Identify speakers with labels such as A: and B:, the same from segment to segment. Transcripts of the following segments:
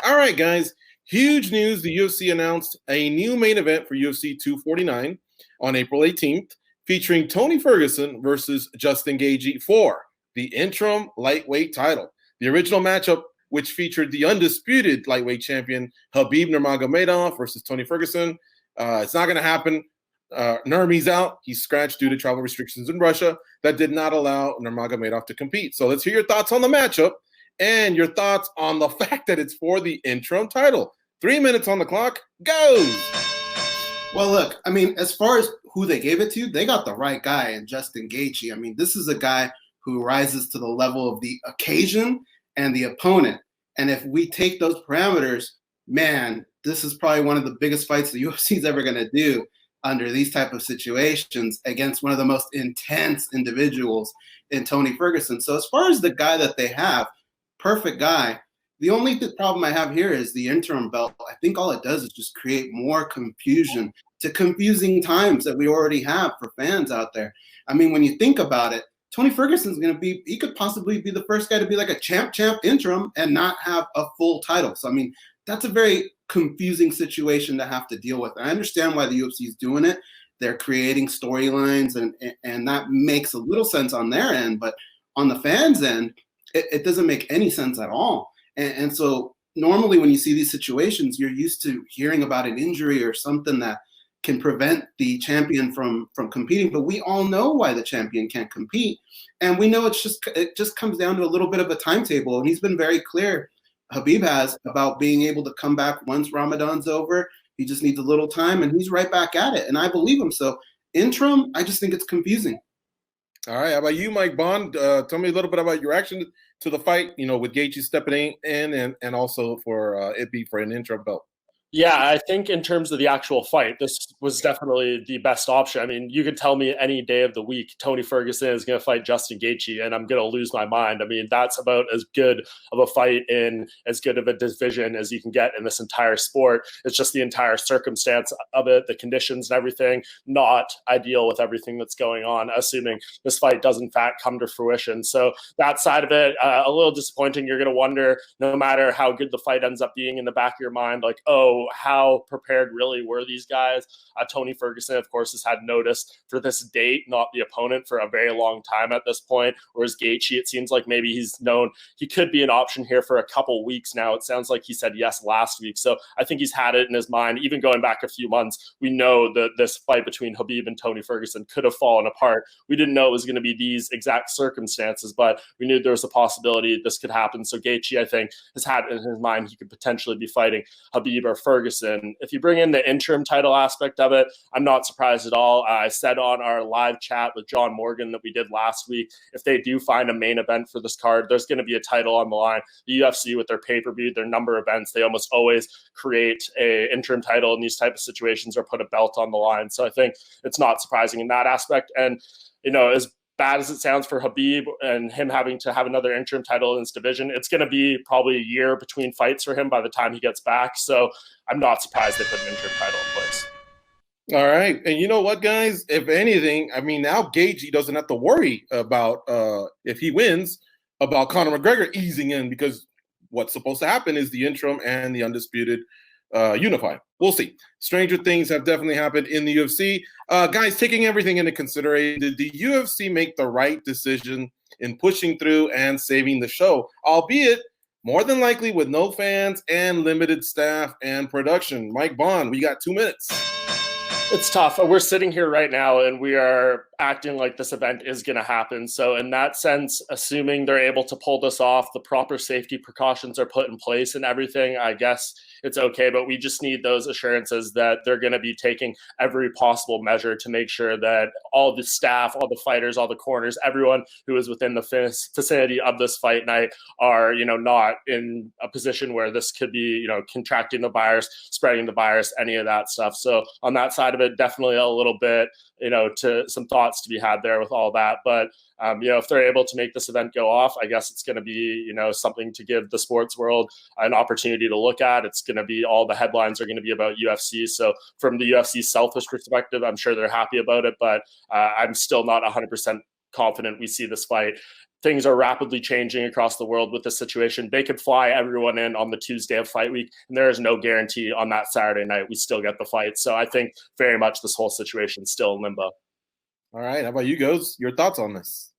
A: All right, guys. Huge news. The UFC announced a new main event for UFC 249 on April 18th, featuring Tony Ferguson versus Justin Gaethje for the interim lightweight title. The original matchup, which featured the undisputed lightweight champion Khabib Nurmagomedov versus Tony Ferguson, it's not going to happen. Nurmi's out. He's scratched due to travel restrictions in Russia that did not allow Nurmagomedov to compete. So let's hear your thoughts on the matchup and your thoughts on the fact that it's for the interim title. 3 minutes on the clock. Goes.
B: Well, look, I mean, as far as who they gave it to, they got the right guy in Justin Gaethje. I mean, this is a guy who rises to the level of the occasion and the opponent. And if we take those parameters, man, this is probably one of the biggest fights the UFC is ever going to do under these type of situations against one of the most intense individuals in Tony Ferguson. So as far as the guy that they have, perfect guy. The only problem I have here is the interim belt. I think all it does is just create more confusion to confusing times that we already have for fans out there. I mean, when you think about it, Tony Ferguson's going to be, he could possibly be the first guy to be like a champ interim and not have a full title. So, I mean, that's a very confusing situation to have to deal with. I understand why the UFC is doing it. They're creating storylines and that makes a little sense on their end, but on the fans' end, it doesn't make any sense at all. And so normally when you see these situations, you're used to hearing about an injury or something that can prevent the champion from competing. But we all know why the champion can't compete. And we know it just comes down to a little bit of a timetable. And he's been very clear, Khabib has, about being able to come back once Ramadan's over. He just needs a little time and he's right back at it. And I believe him. So interim, I just think it's confusing.
A: All right. How about you, Mike Bohn? Tell me a little bit about your reaction to the fight, with Gaethje stepping in and also for it be for an interim belt.
C: Yeah, I think in terms of the actual fight, this was definitely the best option. I mean, you could tell me any day of the week, Tony Ferguson is going to fight Justin Gaethje, and I'm going to lose my mind. I mean, that's about as good of a fight in as good of a division as you can get in this entire sport. It's just the entire circumstance of it, the conditions and everything, not ideal with everything that's going on, assuming this fight does in fact come to fruition. So that side of it, a little disappointing. You're going to wonder, no matter how good the fight ends up being, in the back of your mind, like, oh, how prepared really were these guys? Tony Ferguson, of course, has had notice for this date, not the opponent, for a very long time at this point. Whereas Gaethje, it seems like maybe he's known he could be an option here for a couple weeks now. It sounds like he said yes last week. So I think he's had it in his mind. Even going back a few months, we know that this fight between Khabib and Tony Ferguson could have fallen apart. We didn't know it was going to be these exact circumstances, but we knew there was a possibility this could happen. So Gaethje, I think, has had in his mind he could potentially be fighting Khabib or Ferguson. If you bring in the interim title aspect of it, I'm not surprised at all. I said on our live chat with John Morgan that we did last week, if they do find a main event for this card, there's going to be a title on the line. The UFC with their pay-per-view, their number of events, they almost always create a interim title in these type of situations or put a belt on the line. So I think it's not surprising in that aspect. And, as bad as it sounds for Khabib and him having to have another interim title in this division, it's going to be probably a year between fights for him by the time he gets back. So I'm not surprised they put an interim title in place.
A: All right. And you know what, guys? If anything, I mean, now Gaethje doesn't have to worry about, if he wins, about Conor McGregor easing in, because what's supposed to happen is the interim and the undisputed unify. We'll see. Stranger things have definitely happened in the UFC. Guys, taking everything into consideration, did the UFC make the right decision in pushing through and saving the show, albeit more than likely with no fans and limited staff and production? Mike Bohn, we got 2 minutes.
C: It's tough. We're sitting here right now and we are acting like this event is going to happen. So in that sense, assuming they're able to pull this off, the proper safety precautions are put in place and everything, I guess it's okay. But we just need those assurances that they're going to be taking every possible measure to make sure that all the staff, all the fighters, all the corners, everyone who is within the vicinity of this fight night are, not in a position where this could be, contracting the virus, spreading the virus, any of that stuff. So on that side of it, definitely a little bit, to some thoughts to be had there with all that. But, if they're able to make this event go off, I guess it's going to be, something to give the sports world an opportunity to look at. It's going to be, all the headlines are going to be about UFC. So from the UFC's selfish perspective, I'm sure they're happy about it, but I'm still not 100% confident we see this fight things are rapidly changing across the world with this situation. They could fly everyone in on the Tuesday of fight week, and there is no guarantee on that Saturday night we still get the fight. So I think very much this whole situation is still in limbo.
A: All right. How about you, Goze? Your thoughts on this?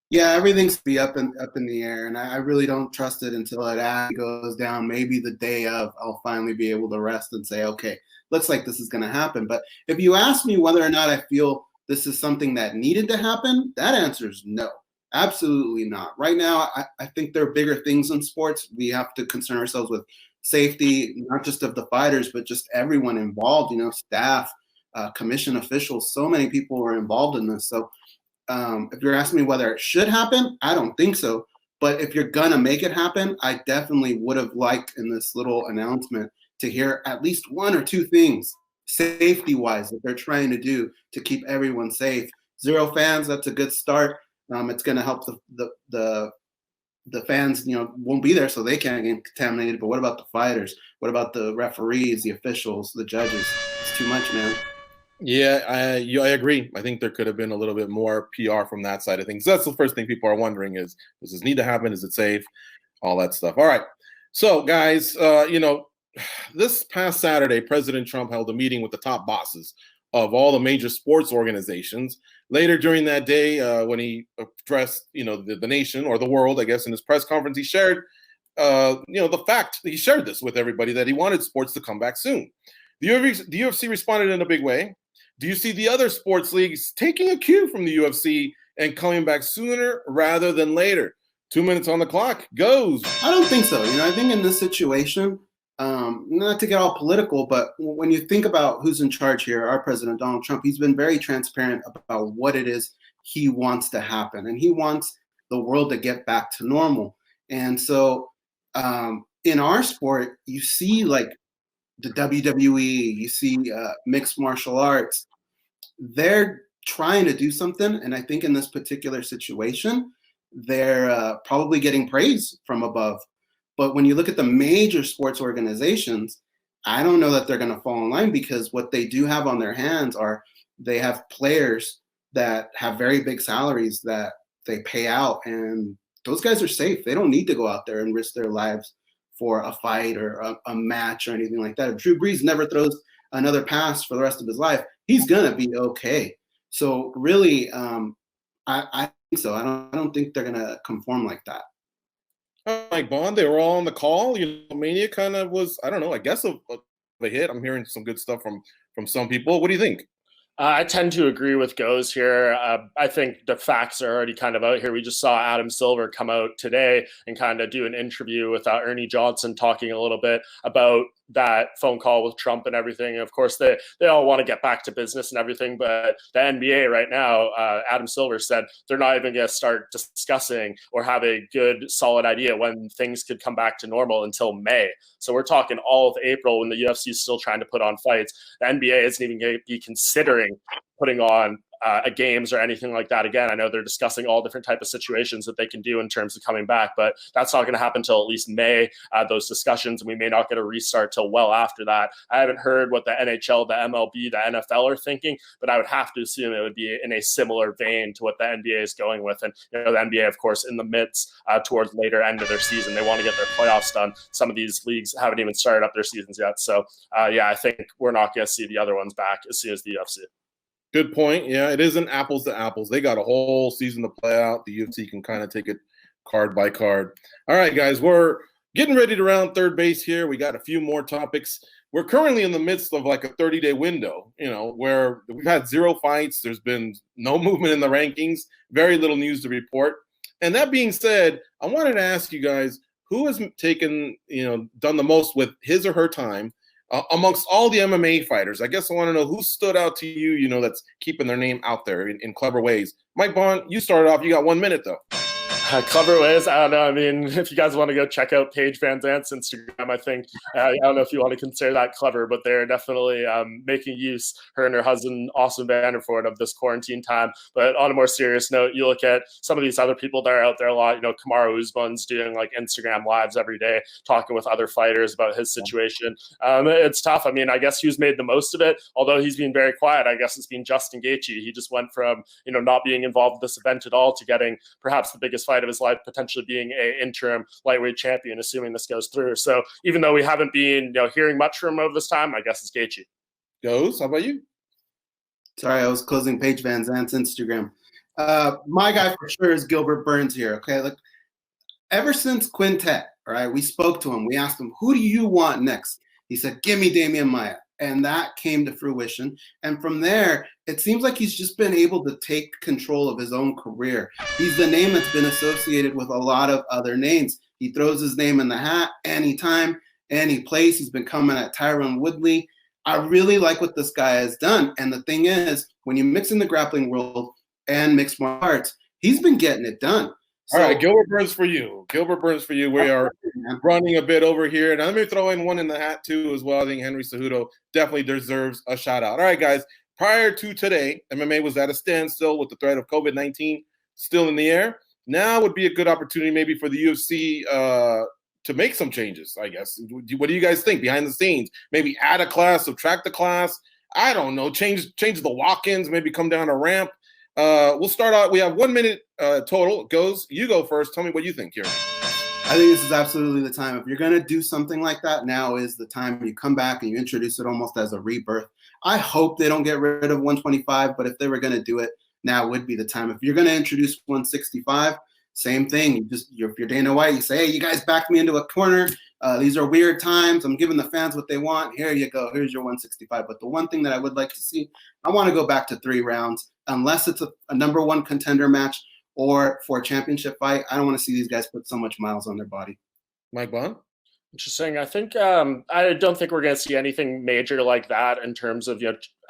B: Yeah, everything's be up in the air, and I really don't trust it until it actually goes down. Maybe the day of, I'll finally be able to rest and say, okay, looks like this is going to happen. But if you ask me whether or not I feel this is something that needed to happen, that answer is no, absolutely not. Right now, I think there are bigger things in sports. We have to concern ourselves with safety, not just of the fighters, but just everyone involved, staff, commission officials. So many people were involved in this. So if you're asking me whether it should happen, I don't think so. But if you're going to make it happen, I definitely would have liked in this little announcement to hear at least one or two things safety-wise that they're trying to do to keep everyone safe. 0 fans, that's a good start. It's going to help the fans, won't be there so they can't get contaminated. But what about the fighters? What about the referees, the officials, the judges? It's too much, man.
A: Yeah, I agree. I think there could have been a little bit more PR from that side of things. That's the first thing people are wondering is, does this need to happen? Is it safe? All that stuff. All right. So, guys, this past Saturday, President Trump held a meeting with the top bosses of all the major sports organizations. Later during that day, when he addressed, the nation or the world, I guess, in his press conference, he shared, the fact he shared this with everybody that he wanted sports to come back soon. The UFC responded in a big way. Do you see the other sports leagues taking a cue from the UFC and coming back sooner rather than later? 2 minutes on the clock. Goze.
B: I don't think so. I think in this situation, not to get all political, but when you think about who's in charge here, our president, Donald Trump, he's been very transparent about what it is he wants to happen. And he wants the world to get back to normal. And so in our sport, you see like the WWE, you see mixed martial arts, they're trying to do something. And I think in this particular situation, they're probably getting praise from above. But when you look at the major sports organizations, I don't know that they're going to fall in line, because what they do have on their hands are they have players that have very big salaries that they pay out. And those guys are safe. They don't need to go out there and risk their lives for a fight or a match or anything like that. If Drew Brees never throws another pass for the rest of his life, he's going to be okay. So really, I think so. I don't think they're going to conform like that.
A: Mike Bohn, they were all on the call. Mania kind of was, I don't know, I guess a hit. I'm hearing some good stuff from some people. What do you think?
C: I tend to agree with Goze here. I think the facts are already kind of out here. We just saw Adam Silver come out today and kind of do an interview with Ernie Johnson, talking a little bit about that phone call with Trump and everything. And of course, they all want to get back to business and everything. But the NBA right now, Adam Silver said they're not even going to start discussing or have a good, solid idea when things could come back to normal until May. So we're talking all of April when the UFC is still trying to put on fights. The NBA isn't even going to be considering putting on a games or anything like that. Again, I know they're discussing all different type of situations that they can do in terms of coming back, but that's not going to happen until at least May, those discussions, and we may not get a restart till well after that. I haven't heard what the NHL, the MLB, the NFL are thinking, but I would have to assume it would be in a similar vein to what the NBA is going with. And the NBA, of course, in the midst towards later end of their season, they want to get their playoffs done. Some of these leagues haven't even started up their seasons yet. So I think we're not going to see the other ones back as soon as the UFC.
A: Good point. Yeah, it isn't apples to apples. They got a whole season to play out. The UFC can kind of take it card by card. All right, guys, we're getting ready to round third base here. We got a few more topics. We're currently in the midst of like a 30-day window, where we've had 0 fights. There's been no movement in the rankings, very little news to report. And that being said, I wanted to ask you guys, who has taken, done the most with his or her time amongst all the MMA fighters? I guess I want to know who stood out to you, that's keeping their name out there in clever ways. Mike Bohn, you started off. You got 1 minute, though.
C: Clever ways. I don't know. I mean, if you guys want to go check out Paige Van Zant's Instagram, I think I don't know if you want to consider that clever, but they're definitely making use, her and her husband Austin Vanderford, of this quarantine time. But on a more serious note, you look at some of these other people that are out there a lot. You know, Kamaru Usman's doing like Instagram lives every day, talking with other fighters about his situation. It's tough. I mean, I guess who's made the most of it, although he's been very quiet. I guess it's been Justin Gaethje. He just went from not being involved with this event at all to getting perhaps the biggest fight of his life, potentially being an interim lightweight champion, assuming this goes through. So even though we haven't been hearing much from him over this time, I guess it's Gaethje.
A: Goze, how about you?
B: Sorry, I was closing Paige Van Zant's Instagram. My guy for sure is Gilbert Burns here. Okay, look, ever since Quintet, all right, we spoke to him. We asked him, who do you want next? He said, give me Damian Maia. And that came to fruition. And from there, it seems like he's just been able to take control of his own career. He's the name that's been associated with a lot of other names. He throws his name in the hat anytime, any place. He's been coming at Tyron Woodley. I really like what this guy has done. And the thing is, when you mix in the grappling world and mixed martial arts, he's been getting it done.
A: All right, Gilbert Burns for you. Gilbert Burns for you. We are running a bit over here. And let me throw in one in the hat, too, as well. I think Henry Cejudo definitely deserves a shout-out. All right, guys. Prior to today, MMA was at a standstill with the threat of COVID-19 still in the air. Now would be a good opportunity maybe for the UFC to make some changes, I guess. What do you guys think behind the scenes? Maybe add a class, subtract a class. I don't know. Change the walk-ins, maybe come down a ramp. We'll start out. We have 1 minute total. Goze, you go first. Tell me what you think here.
B: I think this is absolutely the time. If you're going to do something like that, now is the time. You come back and you introduce it almost as a rebirth. I hope they don't get rid of 125, but if they were going to do it, now would be the time. If you're going to introduce 165, same thing. If you're Dana White, you say, hey, you guys backed me into a corner. These are weird times. I'm giving the fans what they want. Here you go. Here's your 165. But the one thing that I would like to see, I want to go back to 3 rounds, unless it's a number 1 contender match or for a championship fight. I don't want to see these guys put so much miles on their body.
A: Mike Bohn?
C: Interesting. I think I don't think we're going to see anything major like that in terms of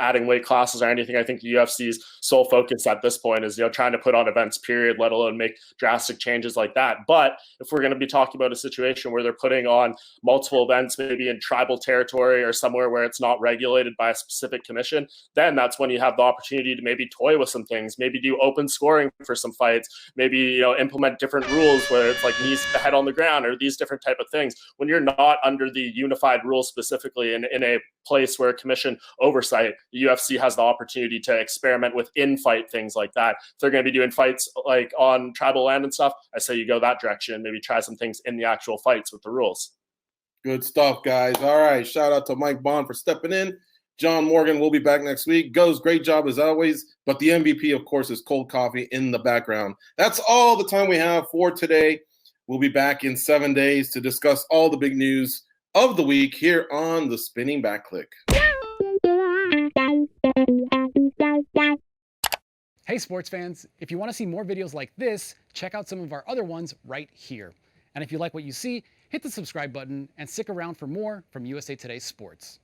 C: adding weight classes or anything. I think the UFC's sole focus at this point is trying to put on events, period, let alone make drastic changes like that. But if we're going to be talking about a situation where they're putting on multiple events, maybe in tribal territory or somewhere where it's not regulated by a specific commission, then that's when you have the opportunity to maybe toy with some things, maybe do open scoring for some fights, maybe implement different rules where it's like knees to the head on the ground or these different type of things. When you're not under the unified rules specifically in a place where commission oversight, the UFC has the opportunity to experiment with in-fight things like that. If they're going to be doing fights like on tribal land and stuff, I say you go that direction, maybe try some things in the actual fights with the rules.
A: Good stuff, guys. All right. Shout out to Mike Bohn for stepping in. John Morgan will be back next week. Goze, great job as always. But the MVP, of course, is cold coffee in the background. That's all the time we have for today. We'll be back in 7 days to discuss all the big news of the week here on the Spinning Back Clique.
D: Hey sports fans, if you want to see more videos like this, check out some of our other ones right here. And if you like what you see, hit the subscribe button and stick around for more from USA Today Sports.